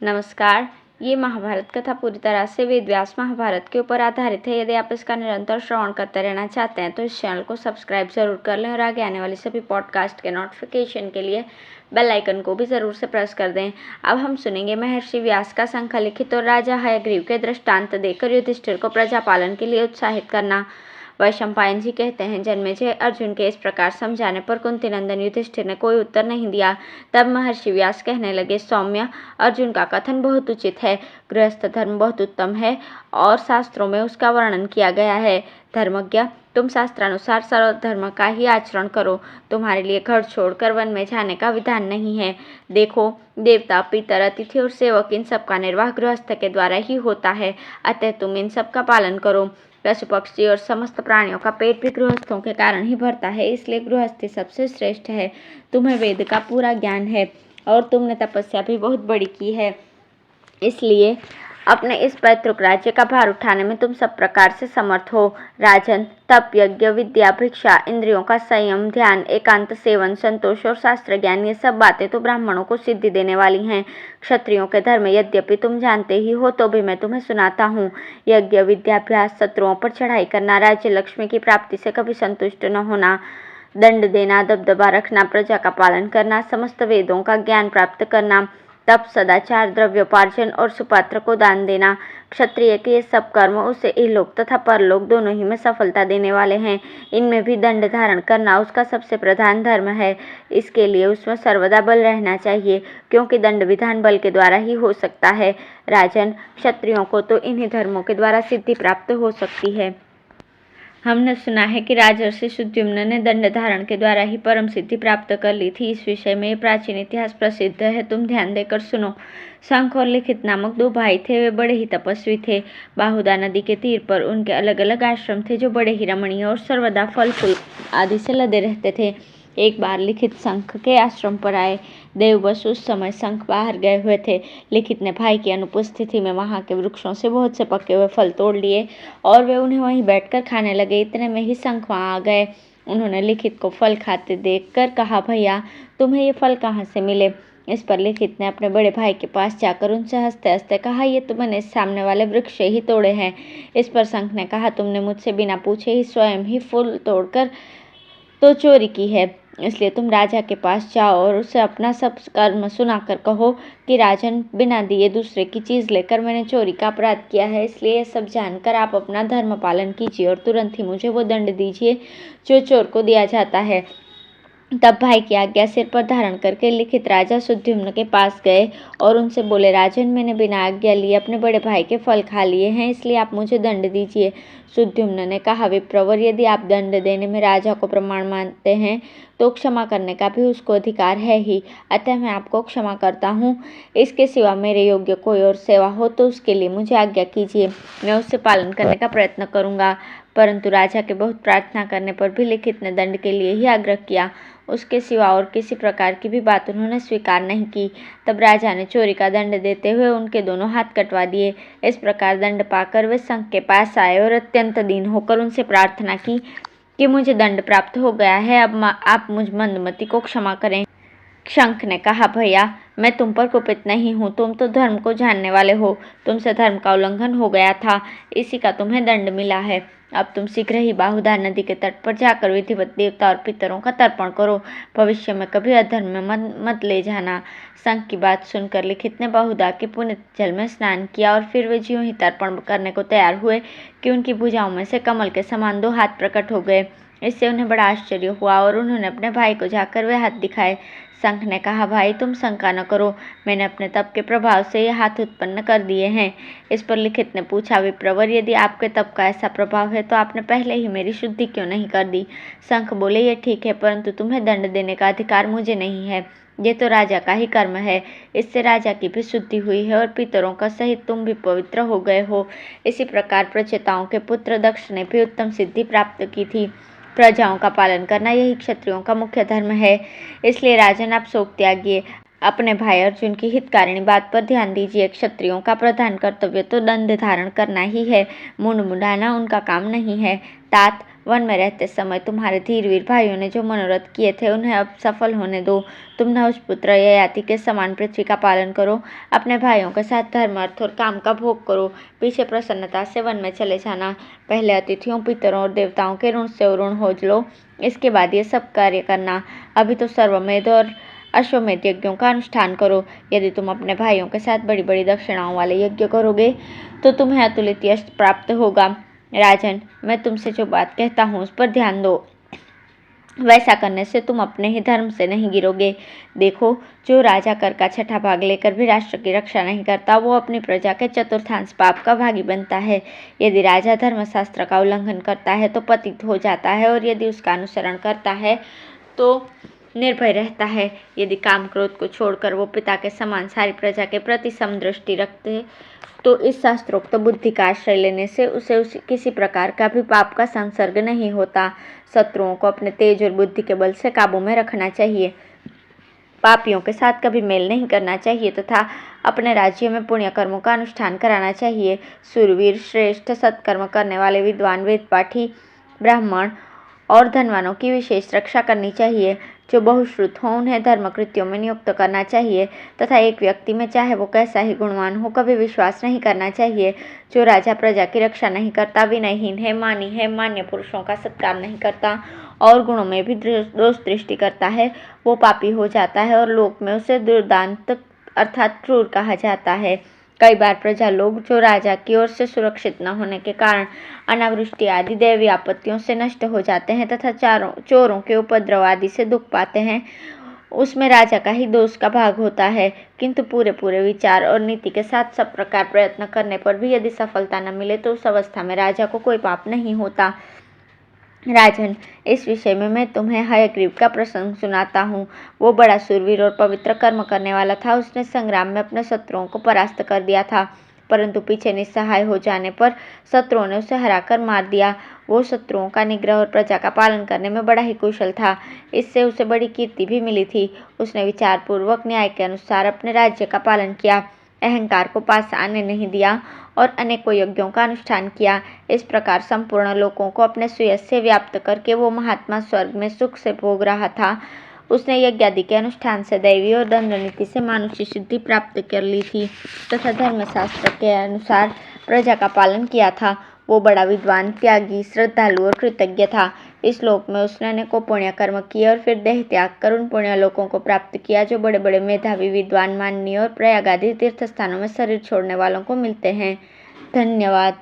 नमस्कार। ये महाभारत कथा पूरी तरह से वेद व्यास महाभारत के ऊपर आधारित है। यदि आप इसका निरंतर श्रवण करते रहना चाहते हैं तो इस चैनल को सब्सक्राइब जरूर कर लें और आगे आने वाली सभी पॉडकास्ट के नोटिफिकेशन के लिए बेल आइकन को भी जरूर से प्रेस कर दें। अब हम सुनेंगे महर्षि व्यास का संकलित और राजा हयग्रीव के दृष्टांत देकर युधिष्ठिर को प्रजा पालन के लिए उत्साहित करना। वैशंपायन जी कहते हैं, जन्मेजय अर्जुन के इस प्रकार समझाने पर कुंती नंदन युधिष्ठिर ने कोई उत्तर नहीं दिया। तब महर्षि व्यास कहने लगे, सौम्य, अर्जुन का कथन बहुत उचित है। गृहस्थ धर्म बहुत उत्तम है और शास्त्रों में उसका वर्णन किया गया है। धर्मज्ञ, तुम शास्त्रानुसार सर्वधर्म का ही आचरण करो। तुम्हारे लिए घर छोड़कर वन में जाने का विधान नहीं है। देखो, देवता, पितर, अतिथि और सेवक, इन सब का निर्वाह गृहस्थ के द्वारा ही होता है। अतः तुम इन सब का पालन करो। पशु पक्षी और समस्त प्राणियों का पेट भी गृहस्थों के कारण ही भरता है, इसलिए गृहस्थी सबसे श्रेष्ठ है। तुम्हें वेद का पूरा ज्ञान है और तुमने तपस्या भी बहुत बड़ी की है, इसलिए अपने इस पैतृक राज्य का भार उठाने में तुम सब प्रकार से समर्थ हो। राजन, तप, यज्ञ, विद्या, भिक्षा, इंद्रियों का संयम, ध्यान, एकांत सेवन, संतोष और शास्त्र ज्ञान, ये सब बातें तो ब्राह्मणों को सिद्धि देने वाली हैं। क्षत्रियों के धर्म यद्यपि तुम जानते ही हो, तो भी मैं तुम्हें सुनाता हूँ। यज्ञ, विद्याभ्यास, शत्रुओं पर चढ़ाई करना, राज्य लक्ष्मी की प्राप्ति से कभी संतुष्ट न होना, दंड देना, दबदबा रखना, प्रजा का पालन करना, समस्त वेदों का ज्ञान प्राप्त करना, तप, सदाचार, द्रव्योपार्जन और सुपात्र को दान देना। क्षत्रिय के ये सब कर्म उसे इहलोक तथा परलोक दोनों ही में सफलता देने वाले हैं। इनमें भी दंड धारण करना उसका सबसे प्रधान धर्म है। इसके लिए उसमें सर्वदा बल रहना चाहिए, क्योंकि दंड विधान बल के द्वारा ही हो सकता है। राजन, क्षत्रियों को तो इन्हीं धर्मों के द्वारा सिद्धि प्राप्त हो सकती है। हमने सुना है कि राजर्षि सुद्युम्न ने दंड धारण के द्वारा ही परम सिद्धि प्राप्त कर ली थी। इस विषय में प्राचीन इतिहास प्रसिद्ध है, तुम ध्यान देकर सुनो। शंख और लिखित नामक दो भाई थे, वे बड़े ही तपस्वी थे। बाहुदा नदी के तीर पर उनके अलग अलग आश्रम थे, जो बड़े ही रमणीय और सर्वदा फल फूल आदि से लदे रहते थे। एक बार लिखित शंख के आश्रम पर आए। देववश उस समय शंख बाहर गए हुए थे। लिखित ने भाई की अनुपस्थिति में वहां के वृक्षों से बहुत से पके हुए फल तोड़ लिए और वे उन्हें वहीं बैठकर खाने लगे। इतने में ही शंख वहां आ गए। उन्होंने लिखित को फल खाते देखकर कहा, भैया, तुम्हें ये फल कहाँ से मिले? इस पर लिखित ने अपने बड़े भाई के पास जाकर उनसे हंसते हंसते कहा, ये तो मैंने सामने वाले वृक्ष से ही तोड़े हैं। इस पर शंख ने कहा, तुमने मुझसे बिना पूछे ही स्वयं ही फूल तोड़कर तो चोरी की है, इसलिए तुम राजा के पास जाओ और उसे अपना सब कर्म सुनाकर कहो कि राजन, बिना दिए दूसरे की चीज लेकर मैंने चोरी का अपराध किया है, इसलिए ये सब जानकर आप अपना धर्म पालन कीजिए और तुरंत ही मुझे वो दंड दीजिए जो चोर को दिया जाता है। तब भाई की आज्ञा सिर पर धारण करके लिखित राजा सुद्युम्न के पास गए और उनसे बोले, राजन, मैंने बिना आज्ञा लिए अपने बड़े भाई के फल खा लिए हैं, इसलिए आप मुझे दंड दीजिए। सुद्युम्न ने कहा, विप्रवर, यदि आप दंड देने में राजा को प्रमाण मानते हैं तो क्षमा करने का भी उसको अधिकार है ही, अतः मैं आपको क्षमा करता हूँ। इसके सिवा मेरे योग्य कोई और सेवा हो तो उसके लिए मुझे आज्ञा कीजिए, मैं उससे पालन करने का प्रयत्न करूँगा। परंतु राजा के बहुत प्रार्थना करने पर भी लिखित ने दंड के लिए ही आग्रह किया। उसके सिवा और किसी प्रकार की भी बात उन्होंने स्वीकार नहीं की। तब राजा ने चोरी का दंड देते हुए उनके दोनों हाथ कटवा दिए। इस प्रकार दंड पाकर वे शंख के पास आए और अत्यंत दीन होकर उनसे प्रार्थना की कि मुझे दंड प्राप्त हो गया है, अब आप मुझ मंदमती को क्षमा करें। शंख ने कहा, भैया, मैं तुम पर कुपित नहीं हूँ, तुम तो धर्म को जानने वाले हो। तुमसे धर्म का उल्लंघन हो गया था, इसी का तुम्हें दंड मिला है। अब तुम शीघ्र ही बाहुदा नदी के तट पर जाकर विधिवत देवता और पितरों का तर्पण करो, भविष्य में कभी अधर्म में मत ले जाना। शंख की बात सुनकर लिखित ने बाहुदा के पुनित जल में स्नान किया और फिर वे ज्यों ही तर्पण करने को तैयार हुए कि उनकी भुजाओं में से कमल के समान दो हाथ प्रकट हो गए। इससे उन्हें बड़ा आश्चर्य हुआ और उन्होंने अपने भाई को जाकर वे हाथ दिखाए। शंख ने कहा, भाई, तुम शंका न करो, मैंने अपने तप के प्रभाव से ये हाथ उत्पन्न कर दिए हैं। इस पर लिखित ने पूछा, विप्रवर, यदि आपके तप का ऐसा प्रभाव है तो आपने पहले ही मेरी शुद्धि क्यों नहीं कर दी? शंख बोले, ये ठीक है, परंतु तुम्हें दंड देने का अधिकार मुझे नहीं है, ये तो राजा का ही कर्म है। इससे राजा की भी शुद्धि हुई है और पितरों का सहित तुम भी पवित्र हो गए हो। इसी प्रकार प्रचेताओं के पुत्र दक्ष ने भी उत्तम सिद्धि प्राप्त की थी। प्रजाओं का पालन करना यही क्षत्रियों का मुख्य धर्म है, इसलिए राजन, आप शोक त्यागिए, अपने भाई अर्जुन की हितकारिणी बात पर ध्यान दीजिए। क्षत्रियों का प्रधान कर्तव्य तो दंड धारण करना ही है, मुंड मुंडाना उनका काम नहीं है। तात, वन में रहते समय तुम्हारे धीरवीर भाइयों ने जो मनोरथ किए थे उन्हें अब सफल होने दो। तुम नहुषपुत्र ययाति के समान पृथ्वी का पालन करो, अपने भाइयों के साथ धर्म अर्थ और काम का भोग करो, पीछे प्रसन्नता से वन में चले जाना। पहले अतिथियों पितरों और देवताओं के ऋण से ऋण हो लो, इसके बाद ये सब कार्य करना। अभी तो सर्वमेध और अश्वमेध यज्ञों का अनुष्ठान करो। यदि तुम अपने भाइयों के साथ बड़ी बड़ी दक्षिणाओं वाले यज्ञ करोगे तो तुम्हें अतुलित यश प्राप्त होगा। राजन, मैं तुमसे जो बात कहता हूँ उस पर ध्यान दो, वैसा करने से तुम अपने ही धर्म से नहीं गिरोगे। देखो, जो राजा कर का छठा भाग लेकर भी राष्ट्र की रक्षा नहीं करता वो अपनी प्रजा के चतुर्थांश पाप का भागी बनता है। यदि राजा धर्मशास्त्र का उल्लंघन करता है तो पतित हो जाता है, और यदि उसका अनुसरण करता है तो निर्भय रहता है। यदि काम क्रोध को छोड़कर वो पिता के समान सारी प्रजा के प्रति समदृष्टि रखते तो इस शास्त्रोक्त बुद्धि का आश्रय लेने से उसे किसी प्रकार का भी पाप का संसर्ग नहीं होता। शत्रुओं को अपने तेज और बुद्धि के बल से काबू में रखना चाहिए, पापियों के साथ कभी मेल नहीं करना चाहिए तथा अपने राज्य में पुण्य कर्मों का अनुष्ठान कराना चाहिए। शूरवीर, श्रेष्ठ, सत्कर्म करने वाले विद्वान, वेद पाठी, ब्राह्मण और धनवानों की विशेष रक्षा करनी चाहिए। जो बहुश्रुत हों उन्हें धर्म कृत्यों में नियुक्त करना चाहिए तथा एक व्यक्ति में चाहे वो कैसा ही गुणवान हो कभी विश्वास नहीं करना चाहिए। जो राजा प्रजा की रक्षा नहीं करता, विनयहीन है, मानी है, मान्य पुरुषों का सत्कार नहीं करता और गुणों में भी दोष दृष्टि करता है, वो पापी हो जाता है और लोक में उसे दुर्दांत अर्थात क्रूर कहा जाता है। कई बार प्रजा लोग जो राजा की ओर से सुरक्षित न होने के कारण अनावृष्टि आदि दैवी आपत्तियों से नष्ट हो जाते हैं तथा चोरों के उपद्रव आदि से दुख पाते हैं, उसमें राजा का ही दोष का भाग होता है। किंतु पूरे विचार और नीति के साथ सब प्रकार प्रयत्न करने पर भी यदि सफलता न मिले तो उस अवस्था में राजा को कोई पाप नहीं होता। राजन, इस विषय में मैं तुम्हें हयग्रीव का प्रसंग सुनाता हूँ। वो बड़ा शूरवीर और पवित्र कर्म करने वाला था। उसने संग्राम में अपने शत्रुओं को परास्त कर दिया था, परंतु पीछे निस्सहाय हो जाने पर शत्रुओं ने उसे हराकर मार दिया। वो शत्रुओं का निग्रह और प्रजा का पालन करने में बड़ा ही कुशल था, इससे उसे बड़ी कीर्ति भी मिली थी। उसने विचारपूर्वक न्याय के अनुसार अपने राज्य का पालन किया, अहंकार को पास आने नहीं दिया और अनेकों यज्ञों का अनुष्ठान किया। इस प्रकार संपूर्ण लोकों को अपने सुयश से व्याप्त करके वो महात्मा स्वर्ग में सुख से भोग रहा था। उसने यज्ञ आदि के अनुष्ठान से दैवी और दंड नीति से मानुषी सिद्धि प्राप्त कर ली थी तथा धर्मशास्त्र के अनुसार प्रजा का पालन किया था। वो बड़ा विद्वान, त्यागी, श्रद्धालु और कृतज्ञ था। इस लोक में उसने अनेकों पुण्य कर्म किए और फिर देह त्याग कर उन पुण्य लोकों को प्राप्त किया जो बड़े बड़े मेधावी, विद्वान, माननीय और प्रयाग आदि तीर्थ स्थानों में शरीर छोड़ने वालों को मिलते हैं। धन्यवाद।